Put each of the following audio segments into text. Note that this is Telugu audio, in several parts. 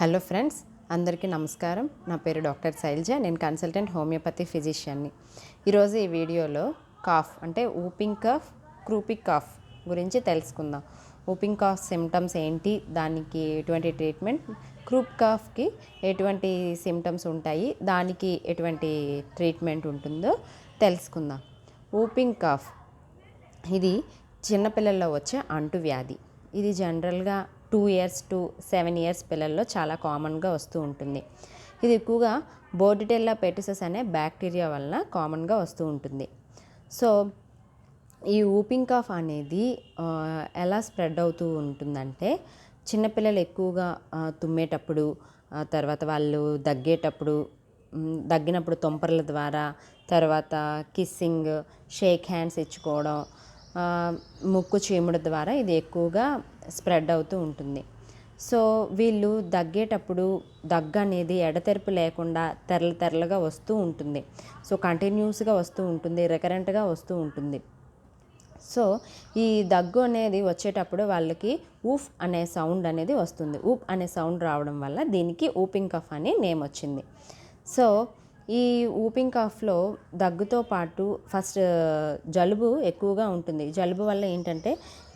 హలో ఫ్రెండ్స్, అందరికీ నమస్కారం. నా పేరు డాక్టర్ శైలజ. నేను కన్సల్టెంట్ హోమియోపతి ఫిజిషియన్ని. ఈరోజు ఈ వీడియోలో కాఫ్ అంటే ఊపింగ్ కాఫ్, క్రూపిక్ కాఫ్ గురించి తెలుసుకుందాం. ఊపింగ్ కాఫ్ సిమ్టమ్స్ ఏంటి, దానికి ఎటువంటి ట్రీట్మెంట్, క్రూప్ కాఫ్కి ఎటువంటి సిమ్టమ్స్ ఉంటాయి, దానికి ఎటువంటి ట్రీట్మెంట్ ఉంటుందో తెలుసుకుందాం. ఊపింగ్ కాఫ్ ఇది చిన్నపిల్లల్లో వచ్చే అంటువ్యాధి. ఇది జనరల్గా 2 years to 7 years పిల్లల్లో చాలా కామన్గా వస్తూ ఉంటుంది. ఇది ఎక్కువగా బోర్డిటెల్లా పెర్టుసిస్ అనే బ్యాక్టీరియా వలన కామన్గా వస్తూ ఉంటుంది. సో ఈ ఊపింగ్ కాఫ్ అనేది ఎలా స్ప్రెడ్ అవుతూ ఉంటుందంటే, చిన్నపిల్లలు ఎక్కువగా తుమ్మేటప్పుడు, తర్వాత వాళ్ళు దగ్గినప్పుడు తుంపర్ల ద్వారా, తర్వాత కిస్సింగ్, షేక్ హ్యాండ్స్ ఇచ్చుకోవడం, ముక్కు చీముడు ద్వారా ఇది ఎక్కువగా స్ప్రెడ్ అవుతూ ఉంటుంది. సో వీళ్ళు దగ్గేటప్పుడు దగ్గు అనేది ఎడతెరిపి లేకుండా తెరలుగా వస్తూ ఉంటుంది. సో కంటిన్యూస్గా వస్తూ ఉంటుంది, రికరెంట్గా వస్తూ ఉంటుంది. సో ఈ దగ్గు అనేది వచ్చేటప్పుడు వాళ్ళకి ఊఫ్ అనే సౌండ్ అనేది వస్తుంది. ఊప్ అనే సౌండ్ రావడం వల్ల దీనికి ఊపింగ్ కఫ్ అని నేమ్ వచ్చింది. సో ఈ ఊపింగ్ కాఫ్లో దగ్గుతో పాటు ఫస్ట్ జలుబు ఎక్కువగా ఉంటుంది. జలుబు వల్ల ఏంటంటే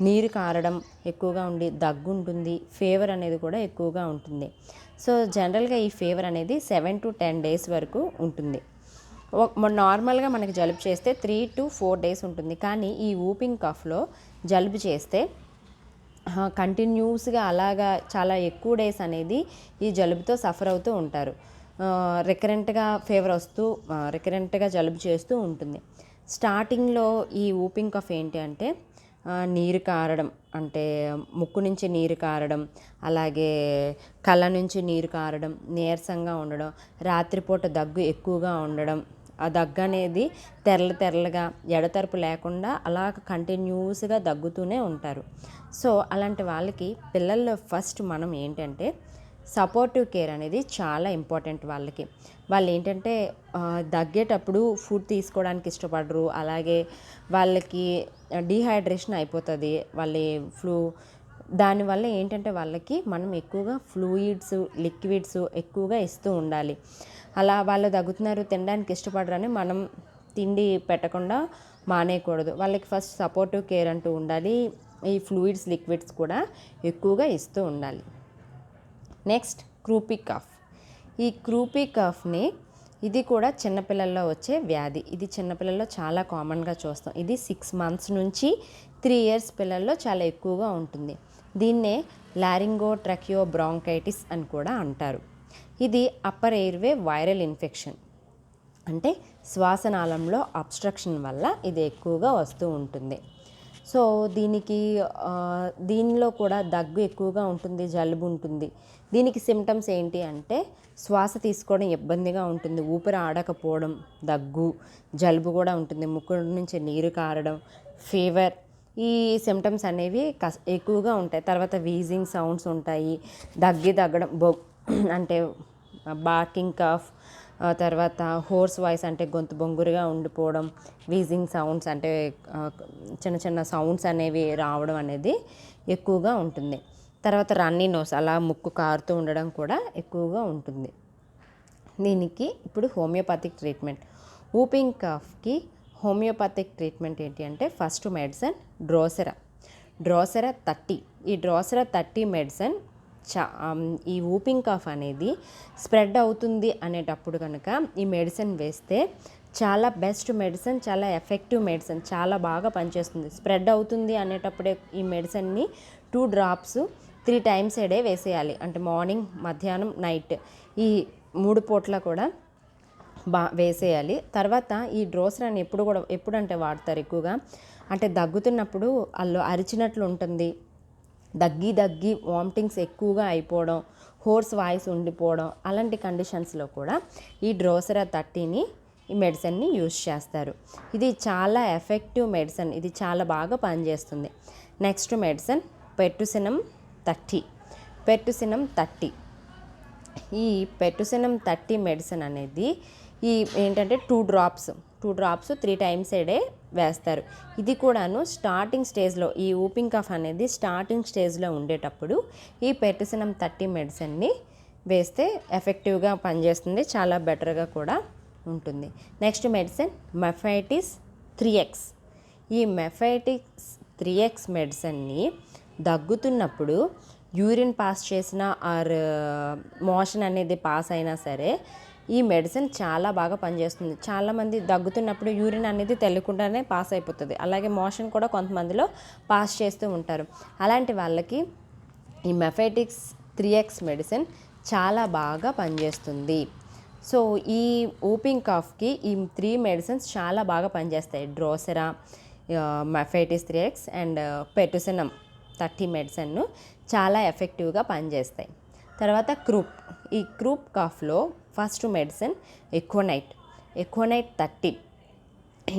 నీరు కారడం ఎక్కువగా ఉండి దగ్గు ఉంటుంది, ఫీవర్ అనేది కూడా ఎక్కువగా ఉంటుంది. సో జనరల్గా ఈ ఫీవర్ అనేది 7 to 10 days వరకు ఉంటుంది. నార్మల్గా మనకి జలుబు చేస్తే 3 to 4 days ఉంటుంది. కానీ ఈ ఊపింగ్ కాఫ్లో జలుబు చేస్తే కంటిన్యూస్గా అలాగా చాలా ఎక్కువ డేస్ అనేది ఈ జలుబుతో సఫర్ అవుతూ ఉంటారు. రికరెంట్గా ఫీవర్ వస్తూ రికరెంట్గా జలుబు చేస్తూ ఉంటుంది. స్టార్టింగ్లో ఈ ఊపింగ్ కాఫ్ ఏంటి అంటే నీరు కారడం, అంటే ముక్కు నుంచి నీరు కారడం, అలాగే కళ్ళ నుంచి నీరు కారడం, నీరసంగా ఉండడం, రాత్రిపూట దగ్గు ఎక్కువగా ఉండడం, ఆ దగ్గు అనేది తెరలుగా ఎడతెరపు లేకుండా అలా కంటిన్యూస్గా దగ్గుతూనే ఉంటారు. సో అలాంటి వాళ్ళకి పిల్లల్లో ఫస్ట్ మనం ఏంటంటే సపోర్టివ్ కేర్ అనేది చాలా ఇంపార్టెంట్. వాళ్ళు ఏంటంటే దగ్గేటప్పుడు ఫుడ్ తీసుకోవడానికి ఇష్టపడరు, అలాగే వాళ్ళకి డీహైడ్రేషన్ అయిపోతుంది, దానివల్ల ఏంటంటే వాళ్ళకి మనం ఎక్కువగా ఫ్లూయిడ్స్, లిక్విడ్స్ ఎక్కువగా ఇస్తూ ఉండాలి. అలా వాళ్ళు దగ్గుతున్నారు, తినడానికి ఇష్టపడరని మనం తిండి పెట్టకుండా మానేయకూడదు. వాళ్ళకి ఫస్ట్ సపోర్టివ్ కేర్ అంటూ ఉండాలి. ఈ ఫ్లూయిడ్స్, లిక్విడ్స్ కూడా ఎక్కువగా ఇస్తూ ఉండాలి. నెక్స్ట్ క్రూపిక్ కాఫ్. ఈ క్రూపిక్ కాఫ్ని ఇది కూడా చిన్నపిల్లల్లో వచ్చే వ్యాధి. ఇది చిన్నపిల్లల్లో చాలా కామన్గా చూస్తాం. ఇది 6 months నుంచి 3 years పిల్లల్లో చాలా ఎక్కువగా ఉంటుంది. దీన్నే లారింగో ట్రకియో బ్రాంకైటిస్ అని కూడా అంటారు. ఇది అప్పర్ ఎయిర్వే వైరల్ ఇన్ఫెక్షన్, అంటే శ్వాసనాళంలో అబ్స్ట్రక్షన్ వల్ల ఇది ఎక్కువగా వస్తూ ఉంటుంది. సో దీనిలో కూడా దగ్గు ఎక్కువగా ఉంటుంది, జలుబు ఉంటుంది. దీనికి సిమ్టమ్స్ ఏంటి అంటే శ్వాస తీసుకోవడం ఇబ్బందిగా ఉంటుంది, ఊపిరి ఆడకపోవడం, దగ్గు, జలుబు కూడా ఉంటుంది, ముక్కు నుంచి నీరు కారడం, ఫీవర్. ఈ సిమ్టమ్స్ అనేవి ఎక్కువగా ఉంటాయి. తర్వాత వీజింగ్ సౌండ్స్ ఉంటాయి, దగ్గడం, అంటే బార్కింగ్ కాఫ్, తర్వాత హోర్స్ వాయిస్ అంటే గొంతు బొంగురుగా ఉండిపోవడం, వీజింగ్ సౌండ్స్ అంటే చిన్న చిన్న సౌండ్స్ అనేవి రావడం అనేది ఎక్కువగా ఉంటుంది. తర్వాత రన్నీ నోస్, అలా ముక్కు కారుతూ ఉండడం కూడా ఎక్కువగా ఉంటుంది. దీనికి ఇప్పుడు హోమియోపతిక్ ట్రీట్మెంట్. ఊపింగ్ కాఫ్కి హోమియోపతిక్ ట్రీట్మెంట్ ఏంటి అంటే ఫస్ట్ మెడిసిన్ డ్రోసెరా 30. ఈ డ్రోసెరా 30 మెడిసిన్ ఈ ఊపింగ్ కాఫ్ అనేది స్ప్రెడ్ అవుతుంది అనేటప్పుడు కనుక ఈ మెడిసిన్ వేస్తే చాలా బెస్ట్ మెడిసిన్, చాలా ఎఫెక్టివ్ మెడిసిన్, చాలా బాగా పనిచేస్తుంది. స్ప్రెడ్ అవుతుంది అనేటప్పుడే ఈ మెడిసిన్ని 2 drops 3 times a day వేసేయాలి. అంటే మార్నింగ్, మధ్యాహ్నం, నైట్ ఈ 3 పూట్ల కూడా వేసేయాలి. తర్వాత ఈ డ్రోసెరాని ఎప్పుడంటే వాడతారు ఎక్కువగా అంటే దగ్గుతున్నప్పుడు వాళ్ళు అరిచినట్లు ఉంటుంది, దగ్గి వామిటింగ్స్ ఎక్కువగా అయిపోవడం, హోర్స్ వాయిస్ ఉండిపోవడం, అలాంటి కండిషన్స్లో కూడా ఈ డ్రోసెరా 30ని ఈ మెడిసిన్ని యూజ్ చేస్తారు. ఇది చాలా ఎఫెక్టివ్ మెడిసిన్, ఇది చాలా బాగా పనిచేస్తుంది. Next medicine pertussinum 30. ఈ pertussinum 30 మెడిసిన్ అనేది ఏంటంటే 2 drops 3 times a day వేస్తారు. ఇది కూడాను స్టార్టింగ్ స్టేజ్లో, ఈ ఊపింగ్ కాఫ్ అనేది స్టార్టింగ్ స్టేజ్లో ఉండేటప్పుడు ఈ pertussinum 30 మెడిసిన్ని వేస్తే ఎఫెక్టివ్గా పనిచేస్తుంది, చాలా బెటర్గా కూడా ఉంటుంది. Next medicine Mephitis 3X. ఈ మెఫైటిస్ 3X మెడిసిన్ని దగ్గుతున్నప్పుడు యూరిన్ పాస్ చేసినా ఆర్ మోషన్ అనేది పాస్ అయినా సరే ఈ మెడిసిన్ చాలా బాగా పనిచేస్తుంది. చాలామంది దగ్గుతున్నప్పుడు యూరిన్ అనేది తెలియకుండానే పాస్ అయిపోతుంది, అలాగే మోషన్ కూడా కొంతమందిలో పాస్ చేస్తూ ఉంటారు. అలాంటి వాళ్ళకి ఈ మెఫైటిక్స్ 3X మెడిసిన్ చాలా బాగా పనిచేస్తుంది. సో ఈ ఊపింగ్ కాఫ్కి ఈ 3 మెడిసిన్స్ చాలా బాగా పనిచేస్తాయి. డ్రోసెరా, మెఫైటిస్ 3X అండ్ పెర్tussinum 30 మెడిసిన్ చాలా ఎఫెక్టివ్గా పనిచేస్తాయి. తర్వాత క్రూప్. ఈ క్రూప్ కాఫ్లో ఫస్ట్ మెడిసిన్ ఎకోనైట్ 30.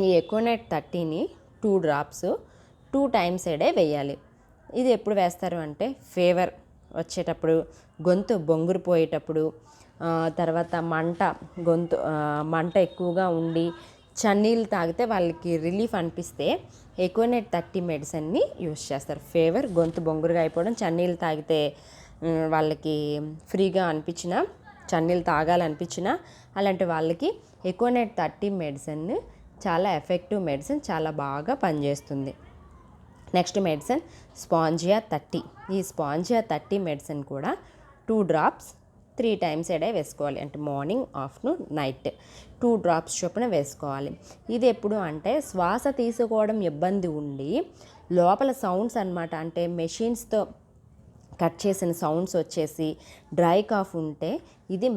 ఈ ఎకోనైట్ 30ని 2 డ్రాప్స్ 2 టైమ్స్ ఏ డే వేయాలి. ఇది ఎప్పుడు వేస్తారు అంటే ఫీవర్ వచ్చేటప్పుడు, గొంతు బొంగురు పోయేటప్పుడు, తర్వాత మంట ఎక్కువగా ఉండి చన్నీళ్ళు తాగితే వాళ్ళకి రిలీఫ్ అనిపిస్తే ఎకోనైట్ 30 మెడిసిన్ని యూస్ చేస్తారు. ఫీవర్, గొంతు బొంగురుగా అయిపోవడం, చన్నీళ్ళు తాగితే వాళ్ళకి ఫ్రీగా అనిపించినా, చన్నీళ్ళు తాగాలనిపించినా అలాంటి వాళ్ళకి ఎకోనైట్ 30 మెడిసిన్ చాలా ఎఫెక్టివ్ మెడిసిన్, చాలా బాగా పనిచేస్తుంది. Next medicine Spongia 30. ఈ స్పాంజియా 30 మెడిసిన్ కూడా 2 డ్రాప్స్ 3 టైమ్స్ ఏ డే వేసుకోవాలి. అంటే మార్నింగ్, ఆఫ్టర్నూన్, నైట్ 2 డ్రాప్స్ చొప్పున వేసుకోవాలి. ఇది ఎప్పుడు అంటే శ్వాస తీసుకోవడం ఇబ్బంది ఉండి లోపల సౌండ్స్ అన్నమాట, అంటే మెషిన్స్తో కట్ చేసిన సౌండ్స్ వచ్చేసి డ్రై కాఫ్ ఉంటే ఇది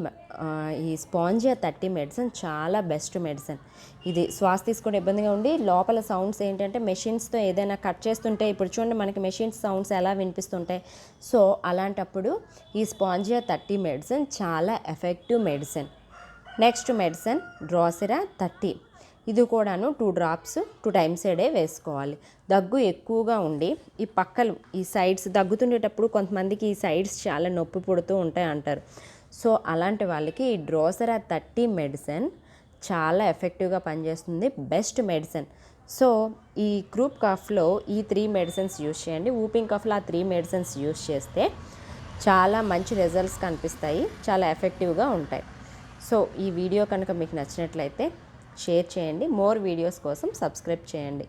ఈ స్పాంజియా 30 మెడిసిన్ చాలా బెస్ట్ మెడిసిన్. ఇది శ్వాస తీసుకోవడం ఇబ్బందిగా ఉండి లోపల సౌండ్స్ ఏంటంటే మెషిన్స్తో ఏదైనా కట్ చేస్తుంటే, ఇప్పుడు చూడండి మనకి మెషిన్స్ సౌండ్స్ ఎలా వినిపిస్తుంటాయి. సో అలాంటప్పుడు ఈ స్పాంజియా 30 మెడిసిన్ చాలా effective medicine. Next medicine Drosera 30. ఇది కూడాను 2 డ్రాప్స్ 2 టైమ్స్ ఏ డే వేసుకోవాలి. దగ్గు ఎక్కువగా ఉండి ఈ పక్కలు, ఈ సైడ్స్ దగ్గుతుండేటప్పుడు కొంతమందికి ఈ సైడ్స్ చాలా నొప్పి పుడుతూ ఉంటాయి అంటారు. సో అలాంటి వాళ్ళకి ఈ డ్రోసెరా 30 మెడిసిన్ చాలా ఎఫెక్టివ్గా పనిచేస్తుంది, బెస్ట్ మెడిసిన్. సో ఈ క్రూప్ కాఫ్లో ఈ 3 మెడిసిన్స్ యూస్ చేయండి. ఊపింగ్ కాఫ్లో ఆ 3 మెడిసిన్స్ యూస్ చేస్తే చాలా మంచి రిజల్ట్స్ కనిపిస్తాయి, చాలా ఎఫెక్టివ్గా ఉంటాయి. సో ఈ వీడియో కనుక మీకు నచ్చినట్లయితే షేర్ చేయండి. మోర్ వీడియోస్ కోసం సబ్స్క్రైబ్ చేయండి.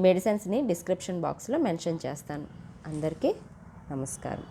మెడిసిన్స్ని డిస్క్రిప్షన్ బాక్స్లో మెన్షన్ చేస్తాను. అందరికీ నమస్కారం.